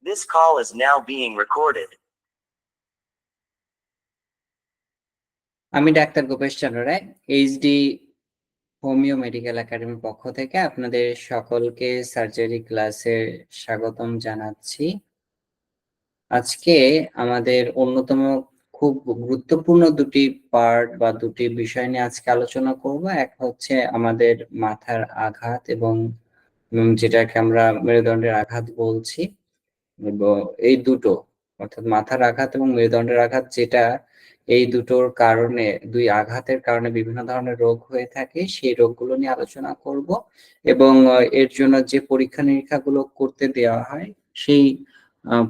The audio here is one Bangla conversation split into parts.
This call is now being recorded. আমি ডাক্তার গোপেশ চন্দ্র রায়, এইচডি হোমিও মেডিকেল একাডেমির পক্ষ থেকে আপনাদের সকলকে সার্জারি ক্লাসে স্বাগতম জানাচ্ছি। আজকে আমাদের অন্যতম খুব গুরুত্বপূর্ণ দুটি পার্ট বা দুটি বিষয় নিয়ে আজকে আলোচনা করব। এক হচ্ছে আমাদের মাথার আঘাত এবং যেটাকে আমরা মেরুদণ্ডের আঘাত বলছি, এবং এই দুটো অর্থাৎ মাথার আঘাত এবং মেরুদণ্ডের আঘাত, যেটা এই দুটোর কারণে, দুই আঘাতের কারণে বিভিন্ন ধরনের রোগ হয়ে থাকে, সেই রোগগুলো নিয়ে আলোচনা করব এবং এর জন্য যে পরীক্ষা নিরীক্ষাগুলো করতে দেওয়া হয় সেই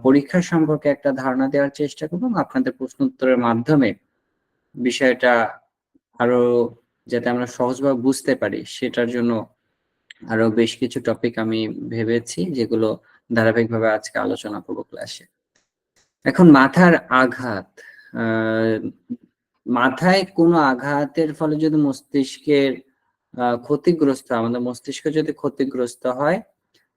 পরীক্ষা সম্পর্কে একটা ধারণা দেওয়ার চেষ্টা করব এবং আপনাদের প্রশ্ন উত্তরের মাধ্যমে বিষয়টা আরো যাতে আমরা সহজভাবে বুঝতে পারি সেটার জন্য আরো বেশ কিছু টপিক আমি ভেবেছি, যেগুলো ধারাবাহিকভাবে আজকে আলোচনা করব ক্লাসে। এখন মাথার আঘাত, মাথায় কোনো আঘাতের ফলে যদি মস্তিষ্কের ক্ষতিগ্রস্ত, আমাদের মস্তিষ্ক যদি ক্ষতিগ্রস্ত হয়,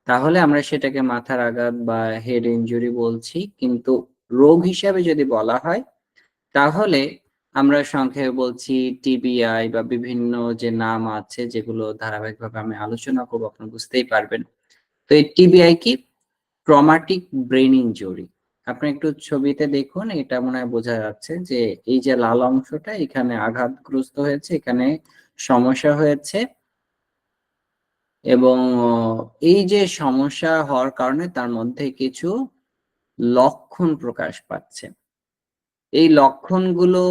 তাহলে আমরা সেটাকে মাথার আঘাত বা হেড ইনজুরি বলছি। কিন্তু রোগ হিসাবে যদি বলা হয়, তাহলে আমরা সংক্ষেপে বলছি টিবিআই বা বিভিন্ন যে নাম আছে, যেগুলো ধারাবাহিকভাবে আমি আলোচনা করবো, আপনি বুঝতেই পারবেন। তো এই টিবিআই কি? Traumatic brain injury. আপনি একটু ছবিতে দেখুন, এটা মনে হয় বোঝা যাচ্ছে যে এই যে লাল অংশটা, এখানে আঘাতগ্রস্ত হয়েছে, এখানে সমস্যা হয়েছে, এবং এই যে সমস্যা হওয়ার কারণে তার মধ্যে কিছু লক্ষণ প্রকাশ পাচ্ছে। এই লক্ষণগুলো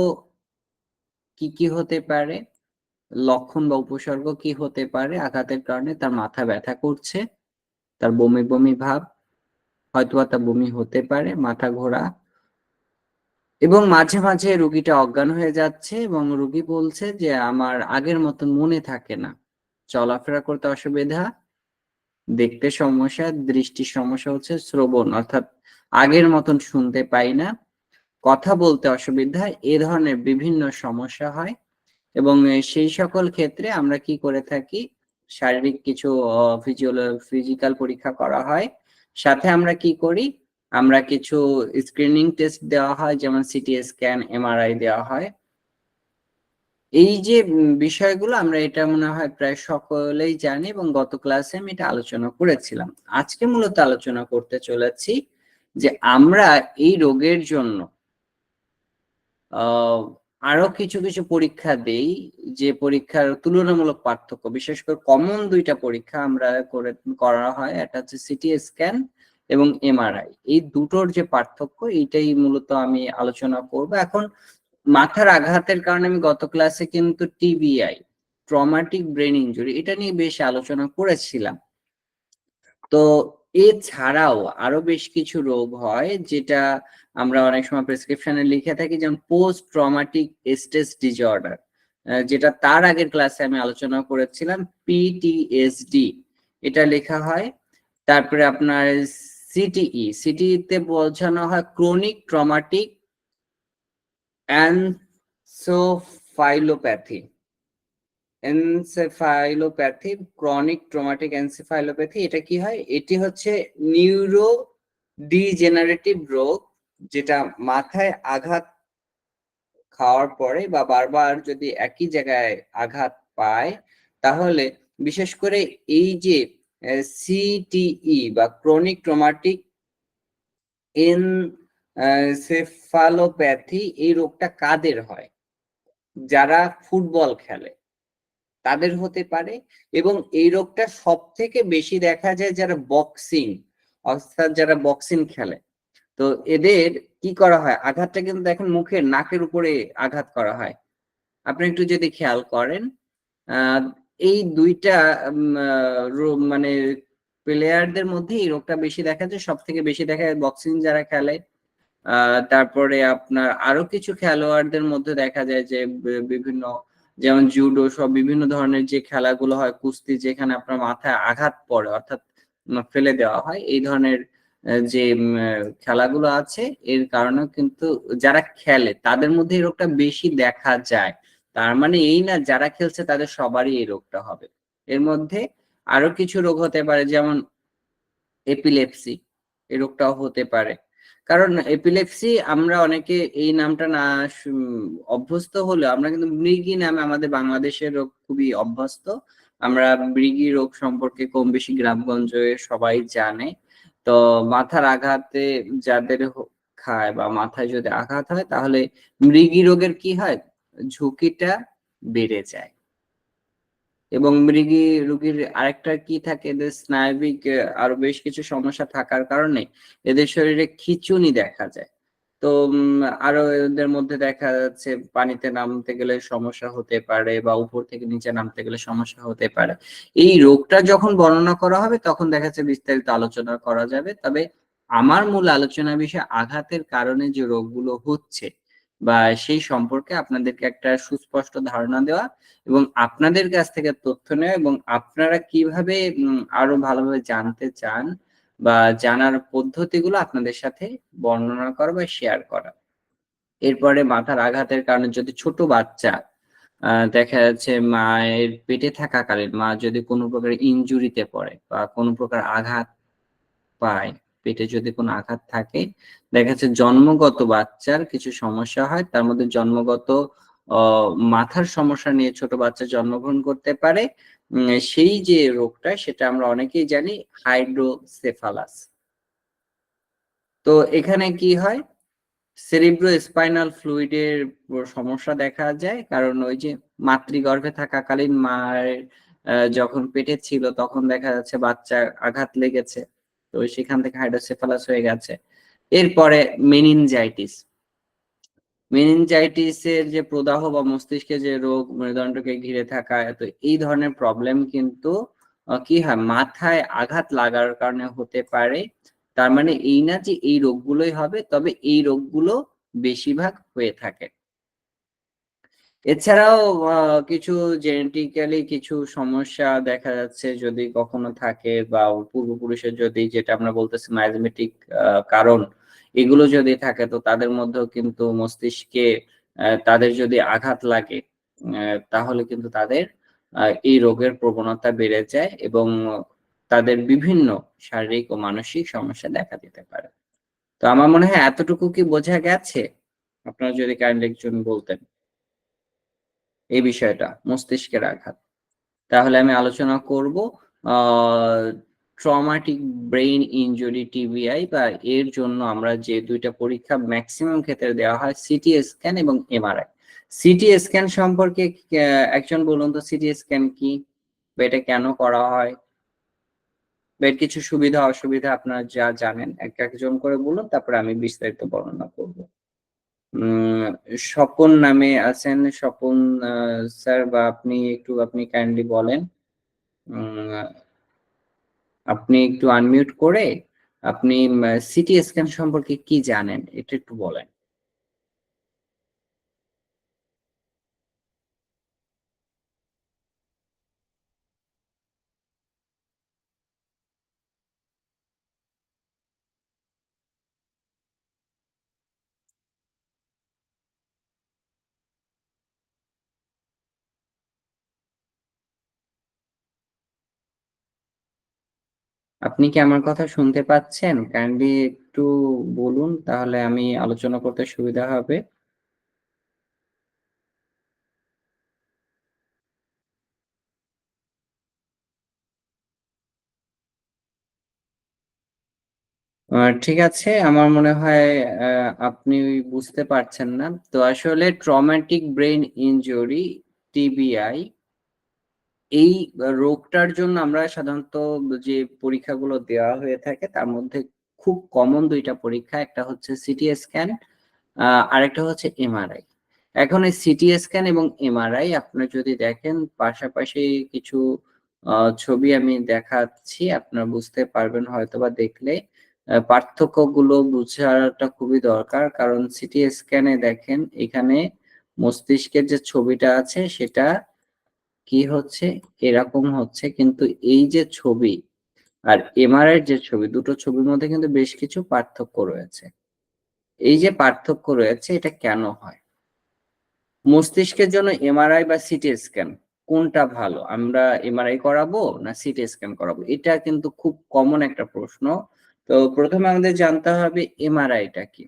কি কি হতে পারে? লক্ষণ বা উপসর্গ কি হতে পারে? আঘাতের কারণে তার মাথা ব্যথা করছে, তার বমি বমি ভাব, হয়তোবা তার বমি হতে পারে, মাথা ঘোরা, এবং মাঝে মাঝে রোগীটা অজ্ঞান হয়ে যাচ্ছে এবং রোগী বলছে যে আমার আগের মতন মনে থাকে না, চলাফেরা করতে অসুবিধা, দেখতে সমস্যা, দৃষ্টির সমস্যা হচ্ছে, শ্রবণ অর্থাৎ আগের মতন শুনতে পাই না, কথা বলতে অসুবিধা, এ ধরনের বিভিন্ন সমস্যা হয়। এবং সেই সকল ক্ষেত্রে আমরা কি করে থাকি? শারীরিক কিছু ফিজিক্যাল পরীক্ষা করা হয়, সাথে আমরা কি করি? আমরা কিছু স্ক্রিনিং টেস্ট দেওয়া হয়, যেমন সিটি স্ক্যান, এমআরআই দেওয়া হয়। এই যে বিষয়গুলো, আমরা এটা মনে হয় প্রায় সকলেই জানি এবং গত ক্লাসে আমি এটা আলোচনা করেছিলাম। আজকে মূলত আলোচনা করতে চলেছি যে আমরা এই রোগের জন্য আরো কিছু কিছু পরীক্ষা দেই, যে পরীক্ষার তুলনামূলক পার্থক্য, বিশেষ করে কমন দুইটা পরীক্ষা আমরা করা হয়, একটা হচ্ছে সিটি স্ক্যান এবং এমআরআই। এই দুটোর যে পার্থক্য, এইটাই মূলত আমি আলোচনা করব। এখন মাথার আঘাতের কারণে আমি গত ক্লাসে কিন্তু টিবিআই, ট্রমাটিক ব্রেন ইনজুরি, এটা নিয়ে বেশ আলোচনা করেছিলাম। তো এছাড়াও আরো বেশ কিছু রোগ হয়, যেটা আমরা অনেক সময় প্রেসক্রিপশনে লিখে থাকি, যেমন পোস্ট ট্রমাটিক স্ট্রেস ডিসঅর্ডার, যেটা তার আগের ক্লাসে আমি আলোচনা করেছিলাম, পিটিএসডি এটা লেখা হয়। তারপরে আপনার সিটিতে বোঝানো হয় ক্রনিক ট্রমাটিক এনসেফাইলোপ্যাথি, ক্রনিক ট্রমাটিক এনসেফাইলোপ্যাথি। এটা কি হয়? এটি হচ্ছে নিউরো ডিজেনারেটিভ রোগ, যেটা মাথায় আঘাত খাওয়ার পরে বা বারবার যদি একই জায়গায় আঘাত পায়, তাহলে বিশেষ করে এই যে সিটিই বা ক্রনিক ট্রমাটিক এনসেফালোপ্যাথি, এই রোগটা কাদের হয়? যারা ফুটবল খেলে তাদের হতে পারে, এবং এই রোগটা সব থেকে বেশি দেখা যায় যারা বক্সিং, অর্থাৎ যারা বক্সিং খেলে। তো এদের কি করা হয়? আঘাতটা কিন্তু দেখেন মুখের, নাকের উপরে আঘাত করা হয়। আপনি একটু যদি খেয়াল করেন, এই দুইটা মানে প্লেয়ারদের মধ্যে এই রোগটা বেশি দেখা যায়, সব থেকে বেশি দেখা যায় বক্সিং যারা খেলে। তারপরে আপনার আরো কিছু খেলোয়াড়দের মধ্যে দেখা যায় যে বিভিন্ন, যেমন জুডো সব বিভিন্ন ধরনের যে খেলাগুলো হয়, কুস্তি, যেখানে আপনার মাথায় আঘাত পড়ে অর্থাৎ ফেলে দেওয়া হয়, এই ধরনের যে খেলাগুলো আছে, এর কারণে কিন্তু যারা খেলে তাদের মধ্যে এই রোগটা বেশি দেখা যায়। তার মানে এই না যারা খেলছে তাদের সবারই এই রোগটা হবে। এর মধ্যে আরো কিছু রোগ হতে পারে, যেমন এপিলেপসি। এই রোগটাও হতে পারে। কারণ এপিলেপসি আমরা অনেকে এই নামটা না অভ্যস্ত হলেও আমরা কিন্তু মৃগী নামে আমাদের বাংলাদেশের রোগ খুবই অভ্যস্ত। আমরা মৃগী রোগ সম্পর্কে কম বেশি গ্রামগঞ্জে সবাই জানে। তো মাথার আঘাতে যাদের খায় বা মাথায় যদি আঘাত হয় তাহলে মৃগী রোগের কি হয়, ঝুঁকিটা বেড়ে যায়। এবং মৃগী রোগীর আরেকটা কি থাকে, এদের স্নায়বিক আরো বেশ কিছু সমস্যা থাকার কারণে এদের শরীরে খিঁচুনি দেখা যায়। তো আরো এদের মধ্যে দেখা যাচ্ছে পানিতে নামতে গেলে সমস্যা হতে পারে বা উপর থেকে নিচে নামতে গেলে সমস্যা হতে পারে। এই রোগটা যখন বর্ণনা করা হবে তখন দেখা যাচ্ছে বিস্তারিত আলোচনা করা যাবে। তবে আমার মূল আলোচনা বিষয় আঘাতের কারণে যে রোগগুলো হচ্ছে বা সেই সম্পর্কে আপনাদেরকে একটা সুস্পষ্ট ধারণা দেওয়া এবং আপনাদের কাছ থেকে তথ্য নেওয়া এবং আপনারা কিভাবে আরো ভালোভাবে জানতে চান বা জানার পদ্ধতিগুলো আপনাদের সাথে বর্ণনা করা বা শেয়ার করা। এরপরে মাথার আঘাতের কারণে যদি ছোট বাচ্চা দেখা যাচ্ছে মায়ের পেটে থাকাকালীন মা যদি কোনো প্রকার ইনজুরিতে পড়ে বা কোনো প্রকার আঘাত পায়, পেটে যদি কোনো আঘাত থাকে, দেখা যাচ্ছে জন্মগত বাচ্চার কিছু সমস্যা হয়। তার মধ্যে জন্মগত মাথার সমস্যা নিয়ে ছোট বাচ্চা জন্মগ্রহণ করতে পারে। সেই যে রোগটা সেটা আমরা অনেকেই জানি, হাইড্রোসেফালাস। তো এখানে কি হয়, সেরিব্রোস্পাইনাল ফ্লুইডের সমস্যা দেখা যায়। কারণ ওই যে মাতৃগর্ভে থাকাকালীন মায়ের যখন পেটে ছিল তখন দেখা যাচ্ছে বাচ্চার আঘাত লেগেছে, তো সেখান থেকে হাইড্রোসেফালাস হয়ে গেছে। এরপরে মেনিনজাইটিস। মেনিনজাইটিসের যে প্রদাহ বা মস্তিষ্কে যে রোগ মেরুদণ্ডকে ঘিরে থাকা, তো এই ধরনের প্রবলেম কিন্তু কি হয়, মাথায় আঘাত লাগার কারণে হতে পারে। তার মানে এই না যে এই রোগগুলোই হবে, তবে এই রোগগুলো বেশিরভাগ হয়ে থাকে। এছাড়াও কিছু জেনেটিক্যালি কিছু সমস্যা দেখা যাচ্ছে যদি কখনো থাকে বা পূর্বপুরুষের যদি, যেটা আমরা বলতেছি মাইজমেটিক কারণ, এগুলো যদি থাকে তো তাদের মধ্যেও কিন্তু মস্তিষ্কে তাদের যদি আঘাত লাগে তাহলে কিন্তু তাদের এই রোগের প্রবণতা বেড়ে যায় এবং তাদের বিভিন্ন শারীরিক ও মানসিক সমস্যা দেখা দিতে পারে। তো আমার মনে হয় এতটুকু কি বোঝা গেছে? আপনারা যদি কাইন্ডলি একজন বলতেন এই বিষয়টা, মস্তিষ্কের আঘাত। তাহলে আমি আলোচনা করব ট্রমাটিক ব্রেইন ইনজুরি টিবিআই, বা এর জন্য আমরা যে দুইটা পরীক্ষা ম্যাক্সিমাম ক্ষেত্রে দেওয়া হয়, সিটি স্ক্যান এবং এমআরআই। সিটি স্ক্যান সম্পর্কে একজন বলুন তো, সিটি স্ক্যান কি বা এটা কেন করা হয় বা এর কিছু সুবিধা অসুবিধা আপনারা যা জানেন একজন করে বলুন, তারপরে আমি বিস্তারিত বর্ণনা করব। স্বপন নামে আছেন, স্বপন স্যার, বা আপনি কাইন্ডলি বলেন। আপনি একটু আনমিউট করে আপনি সিটি স্ক্যান সম্পর্কে কি জানেন এটা একটু বলেন। আপনি কি আমার কথা শুনতে পাচ্ছেন? কাইন্ডলি একটু বলুন, তাহলে আমি আলোচনা করতে সুবিধা হবে। ঠিক আছে, আমার মনে হয় আপনি বুঝতে পারছেন না। তো আসলে ট্রমাটিক ব্রেন ইনজুরি, টিবিআই, এই রোগটার জন্য আমরা সাধারণত যে পরীক্ষাগুলো দেওয়া হয়ে থাকে তার মধ্যে খুব কমন দুইটা পরীক্ষা, একটা হচ্ছে সিটি স্ক্যান, আরেকটা হচ্ছে এমআরআই। এখন এই সিটি স্ক্যান এবং এমআরআই আপনি যদি দেখেন, পাশাপাশি কিছু ছবি আমি দেখাচ্ছি, আপনারা বুঝতে পারবেন হয়তোবা দেখলে। পার্থক্যগুলো বোঝাটা খুবই দরকার, কারণ সিটি স্ক্যানে দেখেন এখানে মস্তিষ্কের যে ছবিটা আছে সেটা কি হচ্ছে, এরকম হচ্ছে, কিন্তু এই যে ছবি আর এমআরআই যে ছবি, দুটো ছবির মধ্যে কিন্তু বেশ কিছু পার্থক্য রয়েছে। এই যে পার্থক্য রয়েছে এটা কেন হয়? মস্তিষ্কের জন্য এমআরআই বা সিটি স্ক্যান কোনটা ভালো? আমরা এমআরআই করাবো না সিটি স্ক্যান করাবো? এটা কিন্তু খুব কমন একটা প্রশ্ন। তো তো প্রথমে আমাদের জানতে হবে এমআরআইটা কি।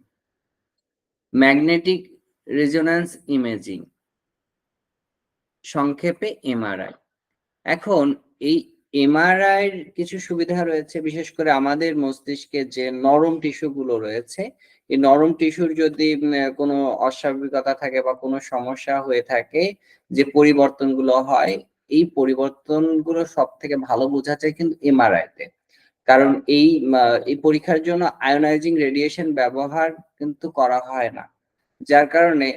ম্যাগনেটিক রেজোন্যান্স ইমেজিং, সংক্ষেপে এমআরআই। এখন এই এমআরআই এর কিছু সুবিধা রয়েছে, বিশেষ করে আমাদের মস্তিষ্কে যে নরম টিস্যু গুলো রয়েছে, এই নরম টিস্যুর যদি কোনো অস্বাভাবিকতা থাকে বা কোনো সমস্যা হয়ে থাকে, যে পরিবর্তনগুলো হয়, এই পরিবর্তনগুলো সব থেকে ভালো বোঝা যায় কিন্তু এমআরআই তে। কারণ এই পরীক্ষার জন্য আয়োনাইজিং রেডিয়েশন ব্যবহার কিন্তু করা হয় না, যার কারণে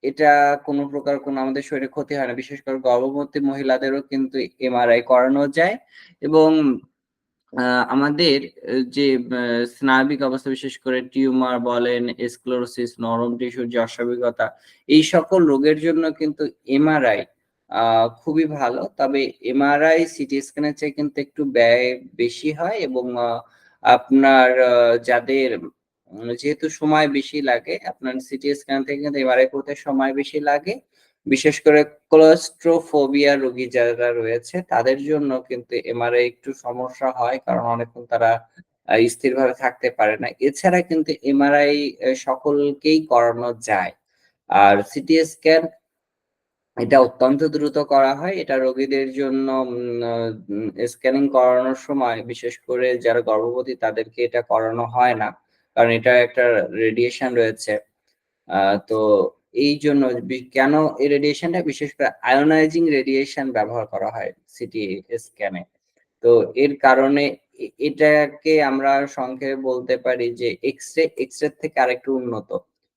এটা কোনো প্রকার কোনো আমাদের শরীরে ক্ষতি হয় না। বিশেষ করে গর্ভবতী মহিলাদেরও কিন্তু এমআরআই করানো যায়। এবং আমাদের যে স্নায়বিক অবস্থা, বিশেষ করে টিউমার বলেন, স্ক্লেরোসিস, নরম টিস্যুর যে অস্বাভাবিকতা, এই সকল রোগের জন্য কিন্তু এমআরআই খুবই ভালো। তবে এমআরআই সিটি স্ক্যানের চেয়ে কিন্তু একটু ব্যয় বেশি হয়, এবং আপনার যাদের যেহেতু সময় বেশি লাগে, আপনার সিটি স্ক্যান থেকে কিন্তু এমআরআই করতে সময় বেশি লাগে। বিশেষ করে ক্লস্ট্রোফোবিয়া রোগী যারা রয়েছে তাদের জন্য কিন্তু এমআরআই একটু সমস্যা হয়, কারণ অনেকক্ষণ তারা স্থিরভাবে থাকতে পারে না। এছাড়া কিন্তু এমআরআই সকলকেই করানো যায়। আর সিটি স্ক্যান এটা অত্যন্ত দ্রুত করা হয়। এটা রোগীদের জন্য স্ক্যানিং করানোর সময়, বিশেষ করে যারা গর্ভবতী তাদেরকে এটা করানো হয় না, কারণ এটা একটা রেডিয়েশন রয়েছে। তো এই জন্য কেন এই রেডিয়েশনটা, বিশেষ করে আয়োনাইজিং রেডিয়েশন ব্যবহার করা হয় সিটি স্ক্যানে। তো এর কারণে এটাকে আমরা সংক্ষেপে বলতে পারি যে এক্স রে থেকে আরেকটু উন্নত।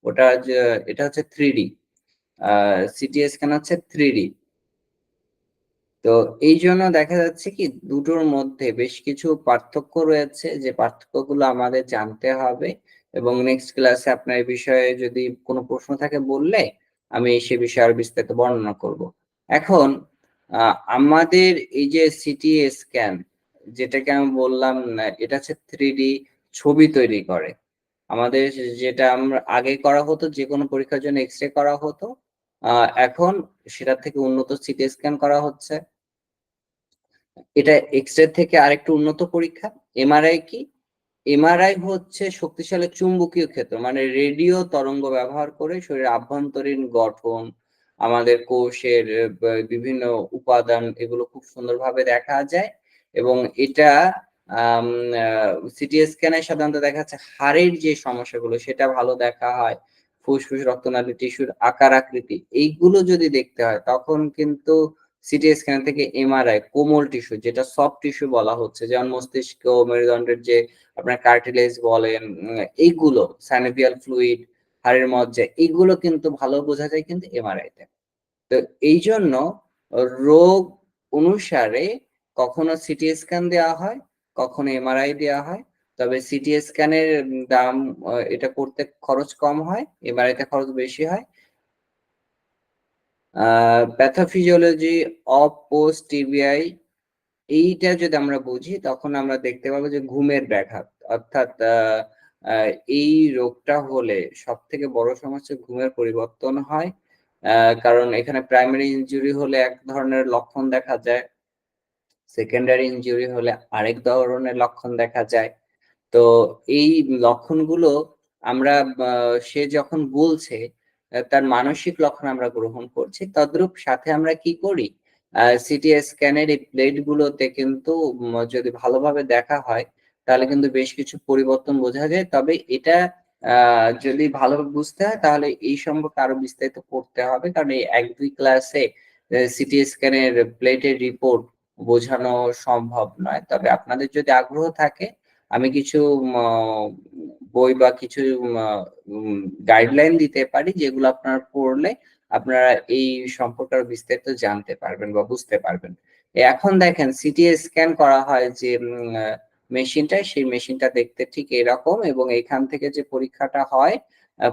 ওটা এটা হচ্ছে 3D, সিটি স্ক্যান হচ্ছে 3D। তো এই জন্য দেখা যাচ্ছে কি দুটোর মধ্যে বেশ কিছু পার্থক্য রয়েছে, যে পার্থক্যগুলো আমাদের জানতে হবে। এবং নেক্সট ক্লাসে আপনার এই বিষয়ে যদি কোনো প্রশ্ন থাকে বললে আমি সে বিষয়ে আরো বিস্তারিত বর্ণনা করব। এখন আমাদের এই যে সিটি স্ক্যান, যেটাকে আমি বললাম, এটা হচ্ছে 3D ছবি তৈরি করে। আমাদের যেটা আমরা আগে করা হতো, যে কোনো পরীক্ষার জন্য এক্স রে করা হতো, এখন সেটার থেকে উন্নত সিটি স্ক্যান করা হচ্ছে। এটা এক্স-রে থেকে আরেকটু উন্নত পরীক্ষা। এমআরআই কি? এমআরআই হচ্ছে শক্তিশালী চুম্বকীয় ক্ষেত্র, মানে রেডিও তরঙ্গ ব্যবহার করে শরীরের আভ্যন্তরীণ গঠন, আমাদের কোষের বিভিন্ন উপাদান, এগুলো খুব সুন্দরভাবে দেখা যায়। এবং এটা সিটি স্ক্যানে সাধারণত দেখা যাচ্ছে হাড়ের যে সমস্যাগুলো সেটা ভালো দেখা হয়। ফুসফুস, রক্তনালী, টিস্যুর আকার আকৃতি, এইগুলো যদি দেখতে হয় তখন কিন্তু সিটি স্ক্যান থেকে এমআরআই কোমল টিস্যু, যেটা সফট টিস্যু বলা হচ্ছে, যেমন মস্তিষ্ক, মেরুদণ্ডের যে আপনার কার্টিলেজ বলেন, এইগুলো, সাইনোভিয়াল ফ্লুইড, হাড়ের মজ্জা, এইগুলো কিন্তু ভালো বোঝা যায় কিন্তু এমআরআই তে। তো এই জন্য রোগ অনুসারে কখনো সিটি স্ক্যান দেওয়া হয়, কখনো এমআরআই দেওয়া হয়। তবে সিটি স্ক্যানের দাম, এটা করতে খরচ কম হয়, এমআরআই তে খরচ বেশি হয়। প্যাথোফিজিওলজি অফ পোস্ট টিবিআই, এইটা যদি আমরা বুঝি তখন আমরা দেখতে পাবো যে ঘুমের ব্যাঘাত, অর্থাৎ এই রোগটা হলে সব থেকে বড় সমস্যা ঘুমের পরিবর্তন হয়। কারণ এখানে প্রাইমারি ইনজুরি হলে এক ধরনের লক্ষণ দেখা যায়, সেকেন্ডারি ইনজুরি হলে আরেক ধরনের লক্ষণ দেখা যায়। তো এই লক্ষণগুলো আমরা, সে যখন বলছে তার মানসিক লক্ষণ আমরা গ্রহণ করছি, তদ্রূপ সাথে আমরা কি করি, সিটি স্ক্যানের এই প্লেট গুলোতে কিন্তু যদি ভালোভাবে দেখা হয় তাহলে কিন্তু বেশ কিছু পরিবর্তন বোঝা যায়। তবে এটা যদি ভালোভাবে বুঝতে হয় তাহলে এই সম্পর্কে আরো বিস্তারিত পড়তে হবে, কারণ এই 1-2 ক্লাসে সিটি স্ক্যানের প্লেটের রিপোর্ট বোঝানো সম্ভব নয়। তবে আপনাদের যদি আগ্রহ থাকে আমি কিছু বই বা কিছু গাইডলাইন দিতে পারি, যেগুলো আপনারা পড়লে আপনারা এই সম্পর্কে আরো বিস্তারিত জানতে পারবেন বা বুঝতে পারবেন। এখন দেখেন সিটি স্ক্যান করা হয় যে মেশিনটা, সেই মেশিনটা দেখতে ঠিক এরকম, এবং এখান থেকে যে পরীক্ষাটা হয়,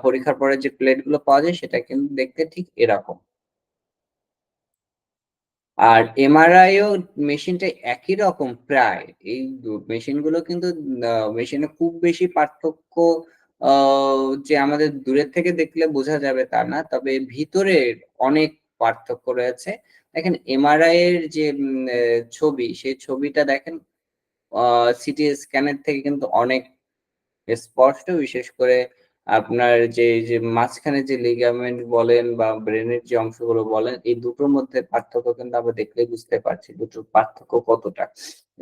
পরীক্ষার পরে যে প্লেট গুলো পাওয়া যায় সেটা কিন্তু দেখতে ঠিক এরকম। আর এমআরআইও মেশিনটা একই রকম প্রায়। এই মেশিনগুলো কিন্তু মেশিনে খুব বেশি পার্থক্য আ যে আমাদের দূরের থেকে দেখলে বোঝা যাবে তা না। তবে ভিতরে অনেক পার্থক্য রয়েছে। দেখেন এমআরআই এর যে ছবি, সেই ছবিটা দেখেন আ সিটি স্ক্যানের থেকে কিন্তু অনেক স্পষ্ট, বিশেষ করে আপনার যে মাঝখানে যে লিগামেন্ট বলেন বা ব্রেনের যে অংশগুলো বলেন, এই দুটোর মধ্যে পার্থক্য কিন্তু আমরা দেখলেই বুঝতে পারছি দুটোর পার্থক্য কতটা।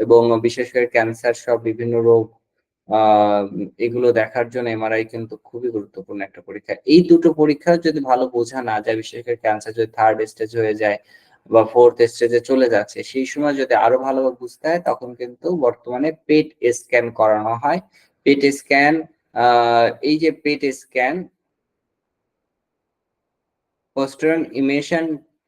এবং বিশেষ করে ক্যান্সার সব বিভিন্ন রোগ এগুলো দেখার জন্য এমআরআই কিন্তু খুবই গুরুত্বপূর্ণ একটা পরীক্ষা। এই দুটো পরীক্ষা যদি ভালো বোঝা না যায়, বিশেষ করে ক্যান্সার যদি থার্ড স্টেজ হয়ে যায় বা ফোর্থ স্টেজে চলে যাচ্ছে, সেই সময় যদি আরো ভালোভাবে বুঝতে হয়, তখন কিন্তু বর্তমানে পেট স্ক্যান করানো হয়। পেট স্ক্যান, এই যে পেট স্ক্যান, পোস্টারন ইমেশন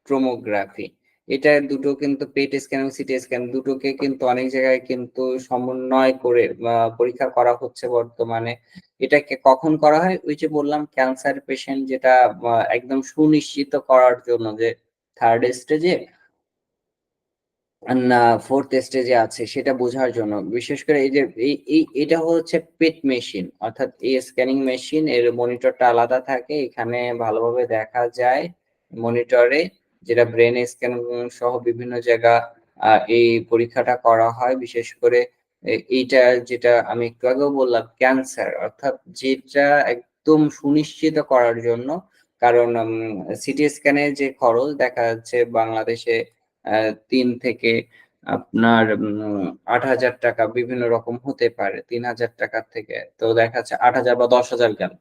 টোমোগ্রাফি, এটা দুটো কিন্তু পেট স্ক্যান এবং সিটি স্ক্যান দুটোকে কিন্তু অনেক জায়গায় কিন্তু সমন্বয় করে পরীক্ষা করা হচ্ছে বর্তমানে। এটাকে কখন করা হয়? ওই যে বললাম ক্যান্সার পেশেন্ট, যেটা একদম সুনিশ্চিত করার জন্য যে থার্ড স্টেজে না ফোর্থ স্টেজে আছে সেটা বোঝার জন্য। বিশেষ করে এই যে এটা হচ্ছে পেট মেশিন, অর্থাৎ এই স্ক্যানিং মেশিন, এর মনিটরটা আলাদা থাকে, এখানে ভালোভাবে দেখা যায় মনিটরে, যেটা ব্রেন স্ক্যান সহ বিভিন্ন জায়গা এই পরীক্ষাটা করা হয়। বিশেষ করে এইটা যেটা আমি একটু আগেও বললাম ক্যান্সার, অর্থাৎ যেটা একদম সুনিশ্চিত করার জন্য। কারণ সিটি স্ক্যানের যে খরচ দেখা যাচ্ছে বাংলাদেশে 3 থেকে আপনার 8,000 টাকা বিভিন্ন রকম হতে পারে, 3,000 টাকার থেকে তো দেখা যাচ্ছে 8,000 বা 10,000 গেল।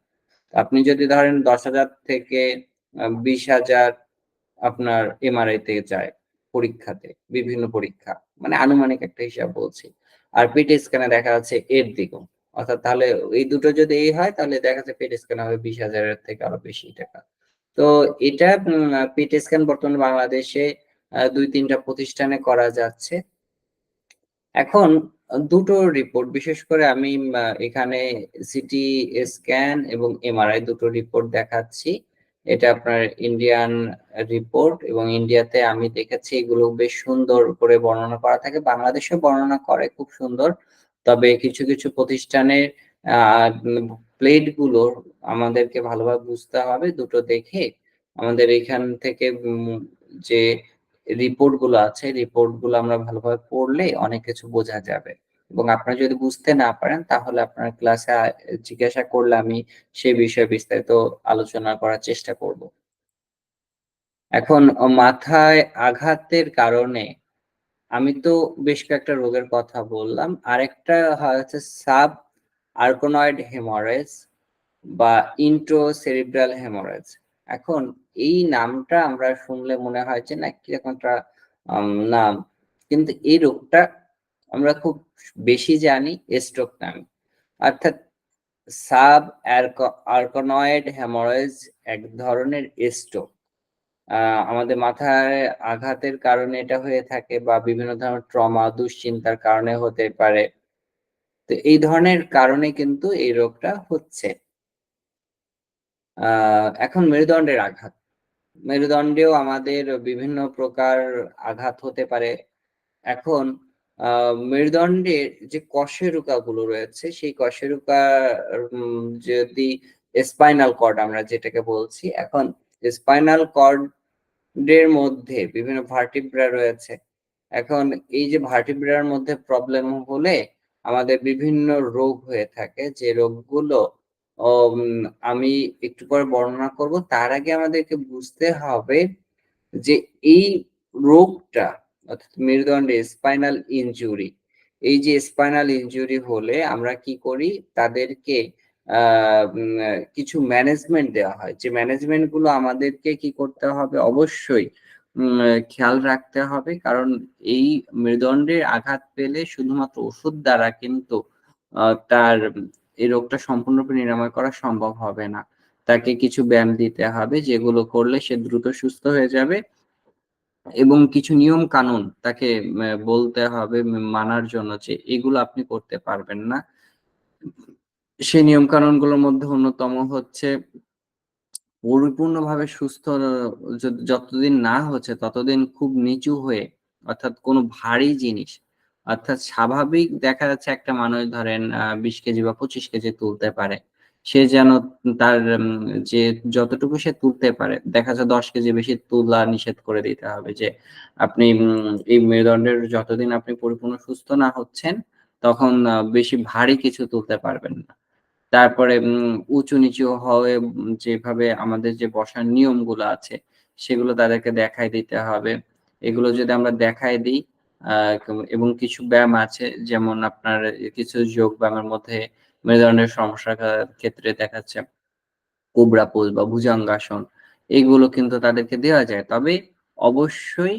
আপনি যদি ধরেন 10,000 থেকে 20,000 আপনার এমআরআই তে যায় পরীক্ষাতে, বিভিন্ন পরীক্ষা, মানে আনুমানিক একটা হিসাব বলছি। আর পেট স্ক্যানে দেখা যাচ্ছে এর দ্বিগুণ। অর্থাৎ তাহলে এই দুটো যদি এই হয়, তাহলে দেখা যাচ্ছে পেট স্ক্যান হবে 20,000 এর থেকে আরো বেশি টাকা। তো এটা পেট স্ক্যান বর্তমানে বাংলাদেশে 2-3টা প্রতিষ্ঠানে করা যাচ্ছে। এখন দুটো রিপোর্ট, বিশেষ করে আমি এখানে সিটি স্ক্যান এবং এমআরআই দুটো রিপোর্ট দেখাচ্ছি। এটা আপনার ইন্ডিয়ান রিপোর্ট, এবং ইন্ডিয়াতে আমি দেখেছি এগুলো বেশ সুন্দর করে বর্ণনা করা থাকে, বাংলাদেশে বর্ণনা করে খুব সুন্দর। তবে কিছু কিছু প্রতিষ্ঠানের প্লেট গুলো আমাদেরকে ভালোভাবে বুঝতে হবে, দুটো দেখে আমাদের এখান থেকে যে রিপোর্ট গুলো আছে, রিপোর্ট গুলো আমরা ভালোভাবে পড়লে অনেক কিছু বোঝা যাবে। এবং আপনারা যদি বুঝতে না পারেন, তাহলে আপনার ক্লাসে জিজ্ঞাসা করলে আমি সেই বিষয়ে বিস্তারিত আলোচনা করার চেষ্টা করব। এখন মাথায় আঘাতের কারণে আমি তো বেশ কয়েকটা রোগের কথা বললাম, আরেকটা হচ্ছে সাব আর্কনয়েড হেমোরেজ বা ইন্ট্রোসেরিব্রাল হেমোরেজ। এখন এই নামটা আমরা শুনলে মনে হয় যে না কিরকম একটা নাম, কিন্তু এই রোগটা আমরা খুব বেশি জানি স্ট্রোক নামে। অর্থাৎ সাব আর্কনয়েড হেমোরেজ এক ধরনের স্ট্রোক। আমাদের মাথায় আঘাতের কারণে এটা হয়ে থাকে, বা বিভিন্ন ধরনের ট্রমা, দুশ্চিন্তার কারণে হতে পারে। তো এই ধরনের কারণে কিন্তু এই রোগটা হচ্ছে। এখন মেরুদণ্ডের আঘাত, মেরুদণ্ডেও আমাদের বিভিন্ন প্রকার আঘাত হতে পারে। এখন মেরুদণ্ডের যে কশেরুকা গুলো রয়েছে, সেই কশেরুকা যদি স্পাইনাল কর্ড আমরা যেটাকে বলছি, এখন স্পাইনাল কর্ড এর মধ্যে বিভিন্ন ভার্টিব্রা রয়েছে। এখন এই যে ভার্টিব্রার মধ্যে প্রবলেম হলে আমাদের বিভিন্ন রোগ হয়ে থাকে, যে রোগগুলো আমি একটু পরে বর্ণনা করব। তার আগে আমাদেরকে বুঝতে হবে যে এই রোগটা, অর্থাৎ মেরুদণ্ডে স্পাইনাল ইনজুরি, এই যে স্পাইনাল ইনজুরি হলে আমরা কি করি, তাদেরকে কিছু ম্যানেজমেন্ট দেওয়া হয়, যে ম্যানেজমেন্ট গুলো আমাদেরকে কি করতে হবে, অবশ্যই খেয়াল রাখতে হবে। কারণ এই মেরুদণ্ডের আঘাত পেলে শুধুমাত্র ওষুধ দ্বারা কিন্তু তার এই রোগটা সম্পূর্ণরূপে নিরাময় করা সম্ভব হবে না। তাকে কিছু ব্যায়াম দিতে হবে, যেগুলো করলে সে দ্রুত সুস্থ হয়ে যাবে, এবং কিছু নিয়ম কানুন তাকে বলতে হবে মানার জন্য, যে এগুলো আপনি করতে পারবেন না। সেই নিয়ম কানুন গুলোর মধ্যে অন্যতম হচ্ছে পরিপূর্ণভাবে সুস্থ যতদিন না হচ্ছে ততদিন খুব নিচু হয়ে, অর্থাৎ কোনো ভারী জিনিস, অর্থাৎ স্বাভাবিক দেখা যাচ্ছে একটা মানুষ ধরেন 20 কেজি বা 25 কেজি তুলতে পারে, সে যেন তার যে যতটুকু সে তুলতে পারে, দেখা যাচ্ছে 10 কেজি বেশি তোলা নিষেধ করে দিতে হবে, যে আপনি এই মেরুদণ্ডের যতদিন আপনি পরিপূর্ণ সুস্থ না হচ্ছেন তখন বেশি ভারী কিছু তুলতে পারবেন না। তারপরে উঁচু নিচু হয়ে যেভাবে আমাদের যে বসার নিয়মগুলো আছে সেগুলো তাদেরকে দেখাই দিতে হবে। এগুলো যদি আমরা দেখাই দিই এবং কিছু ব্যায়াম আছে যেমন আপনার কিছু যোগ ব্যায়ামের মধ্যে মেরুদণ্ডের সমস্যার ক্ষেত্রে দেখা যাচ্ছে কোবরা পোজ বা ভুজঙ্গাসন এগুলো কিন্তু তাদেরকে দেওয়া যায়। তবে অবশ্যই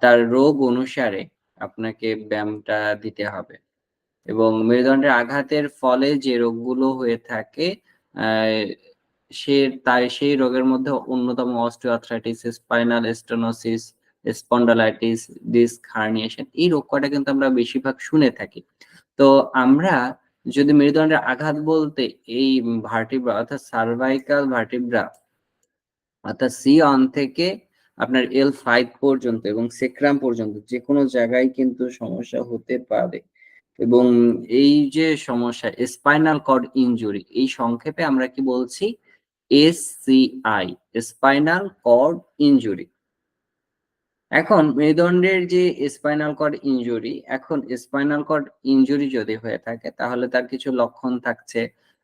তার রোগ অনুসারে আপনাকে ব্যায়ামটা দিতে হবে। এবং মেরুদণ্ডের আঘাতের ফলে যে রোগগুলো হয়ে থাকে আহ, সেই রোগের মধ্যে অন্যতম osteoarthritis, spinal stenosis, spondylitis, disc herniation, এই রোগ কয়টা কিন্তু আমরা বেশিরভাগ শুনে থাকি। তো আমরা যদি মেরুদণ্ডের আঘাত বলতে এই ভার্টিব্রা অর্থাৎ সার্ভাইকাল ভার্টিব্রা অর্থাৎ C1 থেকে আপনার L5 পর্যন্ত এবং সেক্রাম পর্যন্ত যে কোনো জায়গায় কিন্তু সমস্যা হতে পারে। এবং এই যে সমস্যা স্পাইনাল কর্ড ইনজুরি, এই সংক্ষেপে আমরা কি বলছি? SCI, spinal cord injury. এখন মেরুদণ্ডের যে স্পাইনাল কর্ড ইনজুরি, এখন স্পাইনাল কর্ড ইনজুরি যদি হয়ে থাকে তাহলে তার কিছু লক্ষণ থাকছে।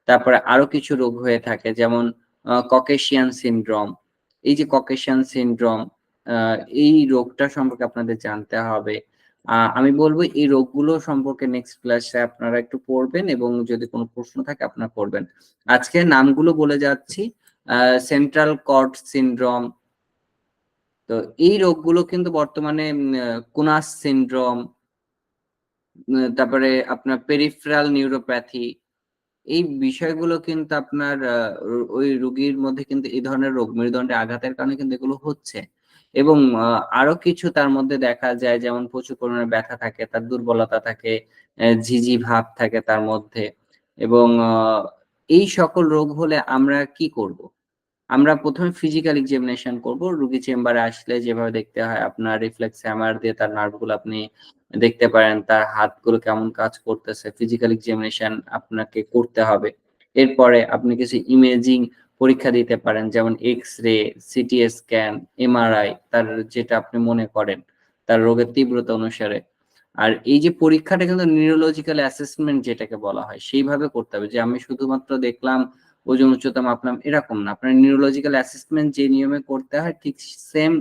তারপরে আরো কিছু রোগ হয়ে থাকে যেমন ককেশিয়ান সিনড্রোম। এই যে ককেশিয়ান সিনড্রোম, এই রোগটা সম্পর্কে আপনাদের জানতে হবে। আমি বলবো এই রোগগুলো সম্পর্কে নেক্সট ক্লাসে আপনারা একটু পড়বেন এবং যদি কোনো প্রশ্ন থাকে আপনারা করবেন। আজকে নামগুলো বলে যাচ্ছি। সেন্ট্রাল কর্ড সিনড্রোম, তো এই রোগগুলো কিন্তু বর্তমানে কুনাস সিনড্রোম, তারপরে আপনার পেরিফেরাল নিউরোপ্যাথি, এই বিষয়গুলো কিন্তু আপনার ওই রোগীর মধ্যে কিন্তু এই ধরনের রোগ মেরুদণ্ডে আঘাতের কারণে কিন্তু এগুলো হচ্ছে। এবং আরো কিছু তার মধ্যে দেখা যায় যেমন প্রচুর পরিমাণে ব্যথা থাকে, তার দুর্বলতা থাকে, ঝিঝি ভাব থাকে তার মধ্যে। এবং এই সকল রোগ হলে আমরা কি করব? আমরা প্রথমে ফিজিক্যাল এক্সামিনেশন করব। রোগী চেম্বারে আসলে যেভাবে দেখতে হয়, আপনার রিফ্লেক্স হ্যামার দিয়ে তার নার্ভগুলো আপনি দেখতে পারেন, তার হাতগুলো কেমন কাজ করতেছে, ফিজিক্যাল এক্সামিনেশন আপনাকে করতে হবে। এরপরে আপনি কিছু ইমেজিং পরীক্ষা দিতে পারেন যেমন এক্স-রে, সিটি স্ক্যান, এমআরআই, তার যেটা আপনি মনে করেন তার রোগের তীব্রতা অনুসারে। আর এই যে পরীক্ষাটা কিন্তু নিউরোলজিক্যাল অ্যাসেসমেন্ট যেটাকে বলা হয় সেইভাবে করতে হবে, যে আমি শুধুমাত্র দেখলাম ওজন উচ্চতা মাপলাম এরকম না। আপনার নিউরোলজিক্যাল অ্যাসেসমেন্ট যে নিয়মে করতে হয় ঠিক সেম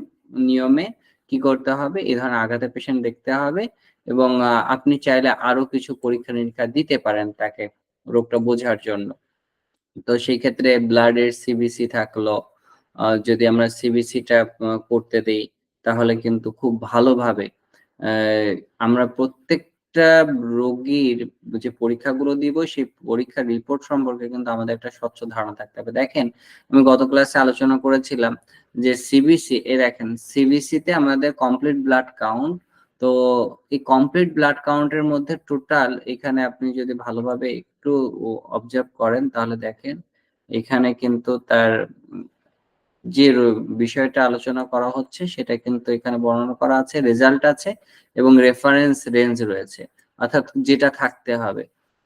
নিয়মে কি করতে হবে, এই ধরনের আঘাতের পেশেন্ট দেখতে হবে। এবং আপনি চাইলে আরো কিছু পরীক্ষা নিরীক্ষা দিতে পারেন তাকে রোগটা বোঝার জন্য। তো সেই ক্ষেত্রে ব্লাডের সিবিসি থাকলো, যদি আমরা সিবিসিটা করতে দেই তাহলে কিন্তু খুব ভালোভাবে আহ, আমরা প্রত্যেকটা রোগীর যে পরীক্ষাগুলো দিব সেই পরীক্ষার রিপোর্ট সম্পর্কে কিন্তু আমাদের একটা স্বচ্ছ ধারণা থাকতে হবে। দেখেন, আমি গত ক্লাসে আলোচনা করেছিলাম যে সিবিসি, দেখেন সিবিসি তে আমাদের কমপ্লিট ব্লাড কাউন্ট। তো এই কমপ্লিট ব্লাড কাউন্টের মধ্যে টোটাল, এখানে আপনি যদি ভালোভাবে একটু অবজার্ভ করেন তাহলে দেখেন এখানে কিন্তু তার যে বিষয়টা আলোচনা করা হচ্ছে সেটা কিন্তু এখানে বর্ণনা করা আছে, রেজাল্ট আছে এবং রেফারেন্স রেঞ্জ রয়েছে, অর্থাৎ যেটা থাকতে হবে।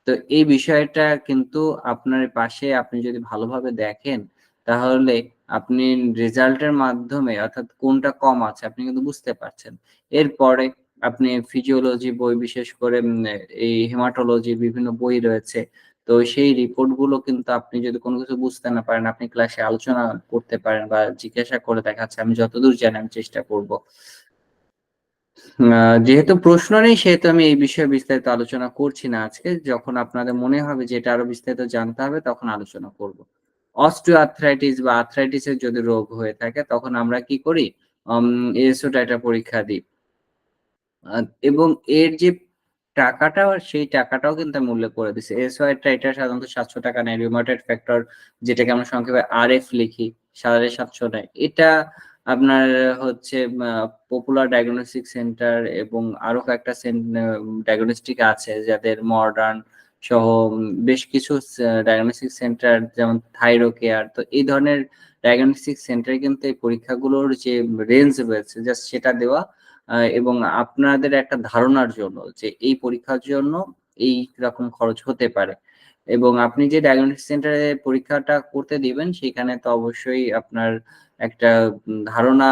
তো এই বিষয়টা কিন্তু আপনার পাশে আপনি যদি ভালোভাবে দেখেন তাহলে আপনি রেজাল্টের মাধ্যমে অর্থাৎ কোনটা কম আছে আপনি কিন্তু বুঝতে পারছেন। এরপরে আপনি ফিজিওলজি বই, বিশেষ করে এই হেমাটোলজি বিভিন্ন বই রয়েছে, তো সেই রিপোর্ট গুলো কিন্তু আপনি যদি কোনো কিছু বুঝতে না পারেন আপনি ক্লাসে আলোচনা করতে পারেন বা জিজ্ঞাসা করে দেখাচ্ছে, আমি যতদূর জানি আমি চেষ্টা করব। যেহেতু প্রশ্ন নেই সেহেতু আমি এই বিষয়ে বিস্তারিত আলোচনা করছি না আজকে। যখন আপনাদের মনে হবে যে এটা আরো বিস্তারিত জানতে হবে তখন আলোচনা করব। অস্টিও আর্থ্রাইটিস বা আর্থ্রাইটিসের যদি রোগ হয়ে থাকে তখন আমরা কি করি? এএসও টাইটার পরীক্ষা দিই। এবং এর যে টাকাটা, সেই টাকাটাও কিন্তু আমি উল্লেখ করে দিচ্ছি। এসওয়াইটা এটা সাধারণত 700 টাকা নেয়। রিউমাটয়েড ফ্যাক্টর, যেটাকে আমরা সংক্ষেপে আরএফ লিখি, 750 নেয়। এটা আপনার হচ্ছে পপুলার ডায়াগনস্টিক সেন্টার এবং আরো কয়েকটা ডায়াগনস্টিক আছে যাদের মডার্ন সহ বেশ কিছু ডায়াগনস্টিক সেন্টার যেমন থাইরো কেয়ার, তো এই ধরনের ডায়াগনস্টিক সেন্টারে কিন্তু এই পরীক্ষাগুলোর যে রেঞ্জ রয়েছে জাস্ট সেটা দেওয়া, এবং আপনাদের একটা ধারণার জন্য যে এই পরীক্ষার জন্য এই রকম খরচ হতে পারে। এবং আপনি যে ডায়াগনস্টিক সেন্টারে পরীক্ষাটা করতে দিবেন সেখানে তো অবশ্যই আপনার একটা ধারণা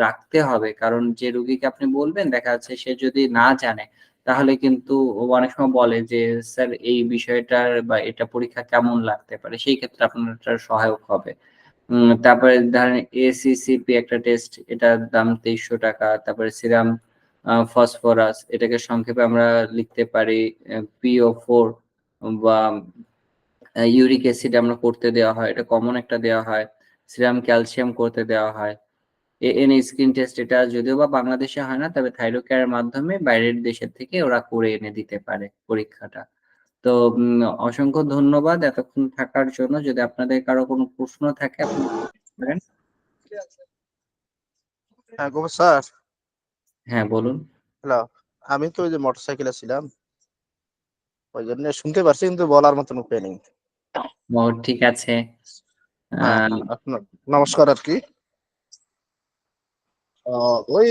রাখতে হবে, কারণ যে রোগীকে আপনি বলবেন দেখা যাচ্ছে সে যদি না জানে তাহলে কিন্তু অনেক সময় বলে যে স্যার এই বিষয়টার বা এটা পরীক্ষা কেমন লাগতে পারে, সেই ক্ষেত্রে আপনার একটা সহায়ক হবে। তারপরে ধরেন এসিসিপি একটা টেস্ট, এটার দাম 2300 টাকা। তারপরে সিরাম ফসফরাস, এটাকে সংক্ষেপে আমরা লিখতে পারি PO4, বা ইউরিক অ্যাসিড আমরা করতে দেওয়া হয়, এটা কমন একটা দেওয়া হয়। সিরাম ক্যালসিয়াম করতে দেওয়া হয়। এএন স্ক্রিন টেস্ট, এটা যদিও বা বাংলাদেশে হয় না, তবে থাইরোকেয়ারের মাধ্যমে বাইরের দেশের থেকে ওরা করে এনে দিতে পারে পরীক্ষাটা। তো অসংখ্য ধন্যবাদ এতক্ষণ থাকার জন্য। যদি আপনাদের কারো কোনো প্রশ্ন থাকে আপনি করতে পারেন। হ্যাঁ গোবর স্যার, হ্যাঁ বলুন। হ্যালো। আমি তো ওই যে মোটরসাইকেলে ছিলাম, ওই জন্য শুনতে পারছি কিন্তু বলার মতন উপায় নেই। ও ঠিক আছে। হ্যাঁ, আহ, আপনার নমস্কার আর কি। ওই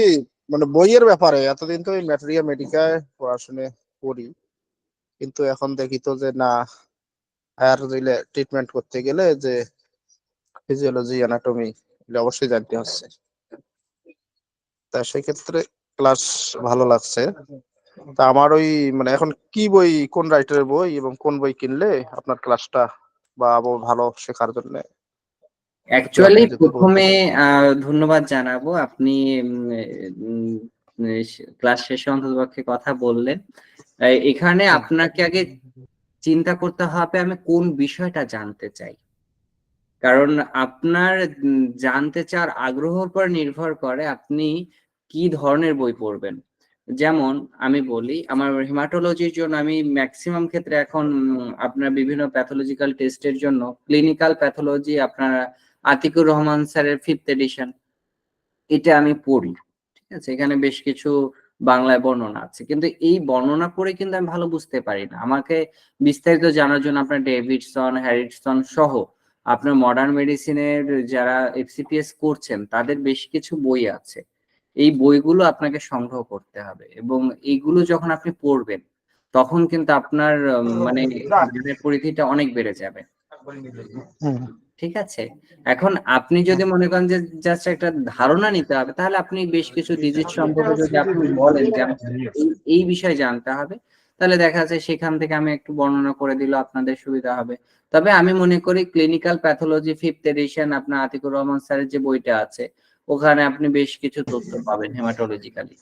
মানে বইয়ের ব্যাপারে এতদিন তো ওই ম্যাটেরিয়া মেডিকায় পড়াশোনা করি, কিন্তু এখন দেখি তো যে না, হায়ার ট্রিটমেন্ট করতে গেলে যে ফিজিওলজি অ্যানাটমি এটা অবশ্যই জানতে হচ্ছে। তা সেক্ষেত্রে ক্লাস ভালো লাগছে। তা আমার ওই মানে এখন কি বই, কোন রাইটারের বই এবং কোন বই কিনলে আপনার ক্লাসটা বা আরো ভালো শেখার জন্য একটু অ্যাকচুয়ালি আপনি যদি প্রথমে বলতেন। ধন্যবাদ জানাবো, আপনি ক্লাস শেষে অন্ততপক্ষে কথা বললেন। এখানে হুম, আপনাকে আগে চিন্তা করতে হবে আমি কোন বিষয়টা জানতে চাই। কারণ আপনার জানতে চাওয়ার আগ্রহের উপর নির্ভর করে আপনি কি ধরনের বই পড়বেন। যেমন আমি বলি, আমার হেমাটোলজির জন্য আমি ম্যাক্সিমাম ক্ষেত্রে এখন আপনার বিভিন্ন প্যাথোলজিক্যাল টেস্টের জন্য ক্লিনিক্যাল প্যাথোলজি, আপনার আতিকুর রহমান স্যারের 5th এডিশন, এটা আমি পড়ি। ঠিক আছে, এখানে বেশ কিছু বাংলায় বর্ণনা আছে, কিন্তু এই বর্ণনা পড়ে কিন্তু আমি ভালো বুঝতে পারি না। আমাকে বিস্তারিত জানার জন্য আপনার ডেভিডসন, হ্যারিসন সহ আপনার মডার্ন মেডিসিনের যারা FCPS করছেন তাদের বেশ কিছু বই আছে। এই বইগুলো আপনাকে সংগ্রহ করতে হবে, এবং এইগুলো যখন আপনি পড়বেন তখন কিন্তু আপনার মানে জ্ঞানের পরিধিটা অনেক বেড়ে যাবে। হুম, ঠিক আছে, এখন আপনি যদি মনে করেন যে জাস্ট একটা ধারণা নিতে হবে, তাহলে আপনি বেশ কিছু ডিজিজ সম্পর্কে যদি আপনি বলেন যে আমাকে এই বিষয়ে জানতে হবে, তাহলে দেখা যাচ্ছে সেখান থেকে আমি একটু বর্ণনা করে দিলে আপনাদের সুবিধা হবে। তবে আমি মনে করি ক্লিনিক্যাল প্যাথোলজি 5th এডিশন, আপনার আতিকুর রহমান স্যারের যে বইটা আছে, ওখানে আপনি বেশ কিছু তথ্য পাবেন হেমাটোলজিক্যালি।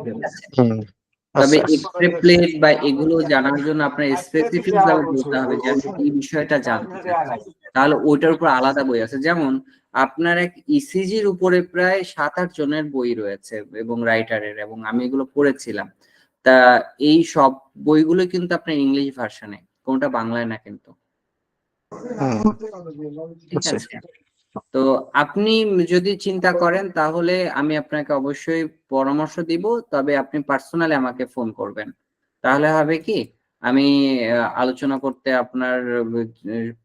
ঠিক আছে, হুম, তবে আচ্ছা। এক্সরে প্লেট বা এগুলো জানার জন্য আপনার স্পেসিফিক ভাবে বলতে হবে যে আমি এই বিষয়টা জানতে চাচ্ছি, তাহলে ওইটার উপর আলাদা বই আছে। যেমন আপনার এক ইসিজির উপরে প্রায় 7-8 জনের বই রয়েছে এবং রাইটারের, এবং আমি এগুলো পড়েছিলাম। তা এই সব বইগুলো কিন্তু আপনার ইংলিশ ভার্সনে, কোনটা বাংলায় না কিন্তু। হুম, ঠিক আচ্ছা। আছে, তো আপনি যদি চিন্তা করেন তাহলে আমি আপনাকে অবশ্যই পরামর্শ দিব, তবে আপনি পার্সোনালি আমাকে ফোন করবেন। তাহলে হবে কি, আমি আলোচনা করতে আপনার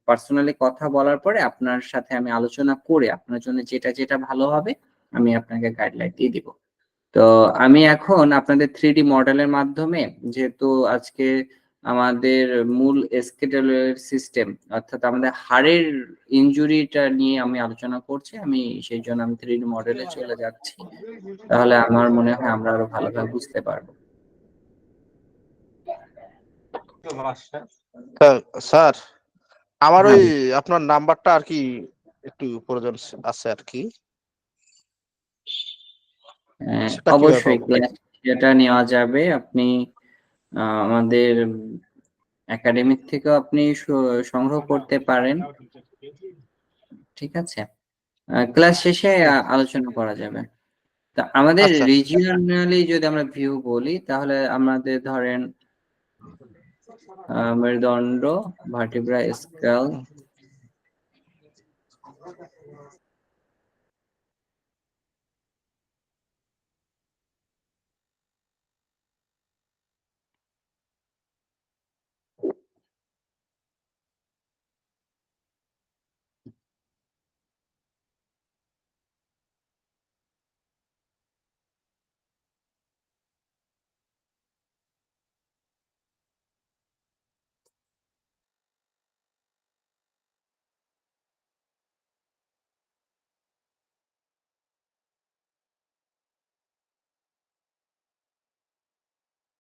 পার্সোনালি কথা বলার পরে আপনার সাথে আমি আলোচনা করে আপনার জন্য যেটা যেটা ভালো হবে আমি আপনাকে গাইডলাইন দিয়ে দিব। তো আমি এখন আপনাদের 3D মডেলের মাধ্যমে, যেহেতু আজকে আমাদের মূল স্কেলেটল সিস্টেম, অর্থাৎ আমাদের হাড়ের ইনজুরিটা নিয়ে আমি আলোচনা করছি, আমি সেই জন্য আমি 3D মডেলে চলে যাচ্ছি। তাহলে আমার মনে হয় আমরা আরো ভালোভাবে বুঝতে পারবো। তা স্যার, আমার হ্যাঁ, ওই আপনার নাম্বারটা আর কি একটু প্রয়োজন আছে আর কি, সেটা কিভাবে অবশ্যই পাবো? ক্লাস যেটা নেওয়া যাবে, আপনি আমাদের একাডেমিক থেকেও আপনি সংগ্রহ করতে পারেন। ঠিক আছে, ক্লাস শেষে আলোচনা করা যাবে। তা আমাদের আচ্ছা। রিজিওনালি যদি আমরা ভিউ বলি, তাহলে আমাদের ধরেন মেরুদণ্ড, ভার্টিব্রা, স্কাল,